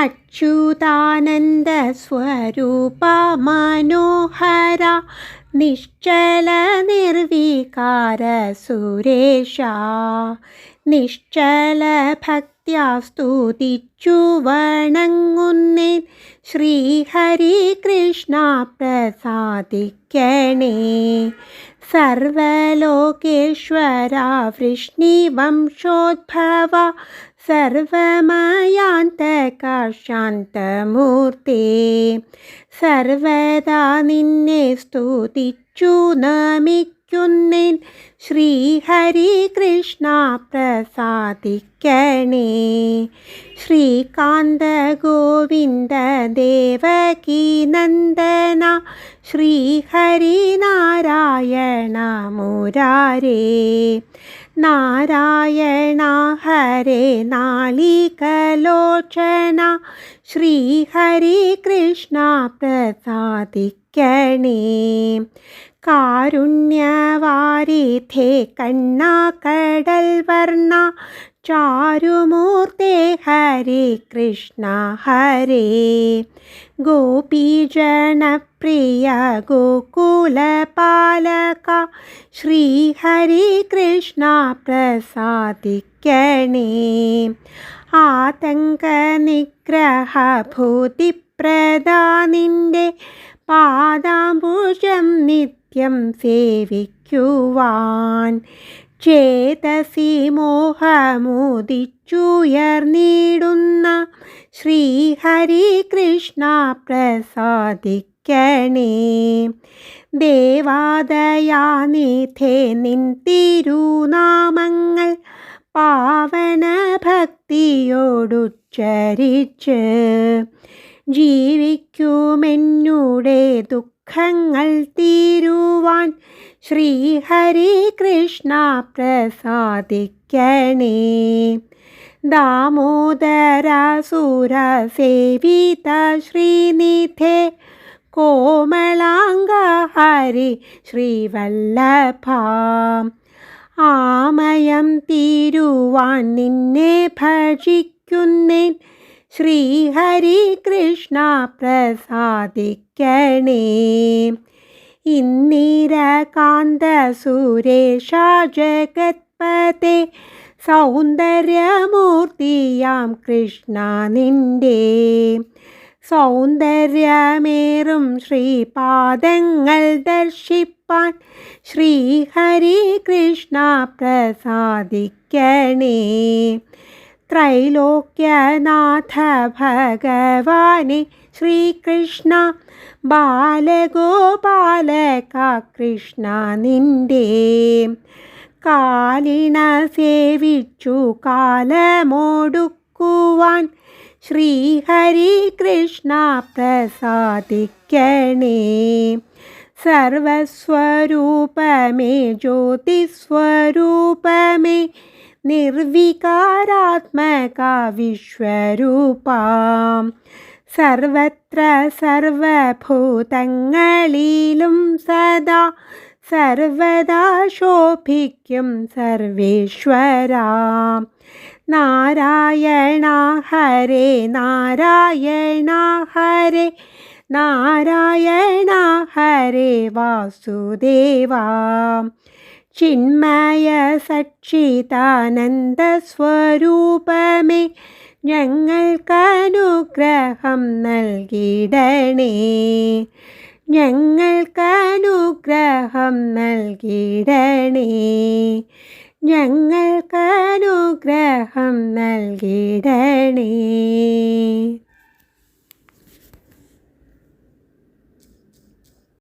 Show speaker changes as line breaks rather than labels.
അച്യുതാനന്ദ സ്വരൂപ മനോഹര നിശ്ചല നിർവികാര സുരേശ നിശ്ചല ഭക്ത്യാ സ്തുതിച്ചു വണങ്ങുന്നേൻ ശ്രീഹരി കൃഷ്ണ പ്രസാദിക്കണേ. സർവലോകേശ്വര വൃഷ്ണിവംശോദ്ഭവ സർവമയാന്തക ശാന്തമൂർത്തേ സർവദാ നിന്നെ സ്തുതിച്ചു നമിക്കുന്നേൻ ശ്രീഹരി കൃഷ്ണ പ്രസാദിക്കണേ. ശ്രീകാന്ത ഗോവിന്ദ ദേവകീ നന്ദന ശ്രീഹരി നാരായണ മുരാരേ നാരായണ ഹരേ നാളികലോചന ശ്രീഹരി കൃഷ്ണ പ്രസാദിക്കണേ. കാരുണ്യവാരിധേ കണ്ണാകടൽ വർണ്ണ ചാരുമൂർത്തേ ഹരി കൃഷ്ണ ഹരേ ഗോപീജനപ്രിയ ഗോകുലപാലക ശ്രീഹരി കൃഷ്ണ പ്രസാദിക്കണേ. ആതങ്ക നിഗ്രഹ ഭൂതിപ്രദാ നിന്റെ പാദാംബുജം നിത്യം സേവിക്കുവാൻ ചേതസി മോഹമുദിച്ചുയർന്നിടുന്ന ശ്രീഹരി കൃഷ്ണ പ്രസാദിക്കണേ. ദേവാദയാനിധേ നിൻ തിരുനാമങ്ങൾ പാവന ഭക്തിയോടുച്ചരിച്ച് ജീവിക്കുമെന്നുടെ ദുഃഖങ്ങൾ തീരുവാൻ ശ്രീഹരി കൃഷ്ണ പ്രസാദിക്കണേ. ദാമോദരാസുര സേവിത ശ്രീനിധേ കോമളാംഗ ഹരി ശ്രീവല്ലഭ ആമയം തീരുവാൻ നിന്നെ ഭജിക്കുന്നേൻ ശ്രീഹരി കൃഷ്ണ പ്രസാദിക്കണേ. ഇന്ദിരകാന്ത സുരേഷ ജഗത്പതേ സൗന്ദര്യമൂർത്തിയാം കൃഷ്ണ നിന്റെ സൗന്ദര്യമേറും ശ്രീപാദങ്ങൾ ദർശിപ്പാൻ ശ്രീഹരി കൃഷ്ണ പ്രസാദിക്കണേ. ത്രൈലോക്യനാഥ ഭഗവാനെ ശ്രീകൃഷ്ണ ബാലഗോപാലക കൃഷ്ണ നിന്റെ കാലിണ സേവിച്ചു കാലമോടുക്കുവാൻ ശ്രീഹരി കൃഷ്ണ പ്രസാദിക്കണേ. സർവസ്വരൂപമേ ജ്യോതിസ്വരൂപമേ നിർവികാരാത്മക വിശ്വരൂപാ സർവത്ര സർവഭൂതങ്ങളിലും സദാ സർവദാ ശോഭിക്കും സർവേശ്വര നാരായണ ഹരേ നാരായണ ഹരേ നാരായണ ഹരേ വാസുദേവ ചിന്മയ സച്ചിദാനന്ദ സ്വരൂപമേ ഞങ്ങൾക്കനുഗ്രഹം നൽകിടണേ ഞങ്ങൾക്കനുഗ്രഹം നൽകിടണേ ഞങ്ങൾക്കനുഗ്രഹം നൽകിടണേ.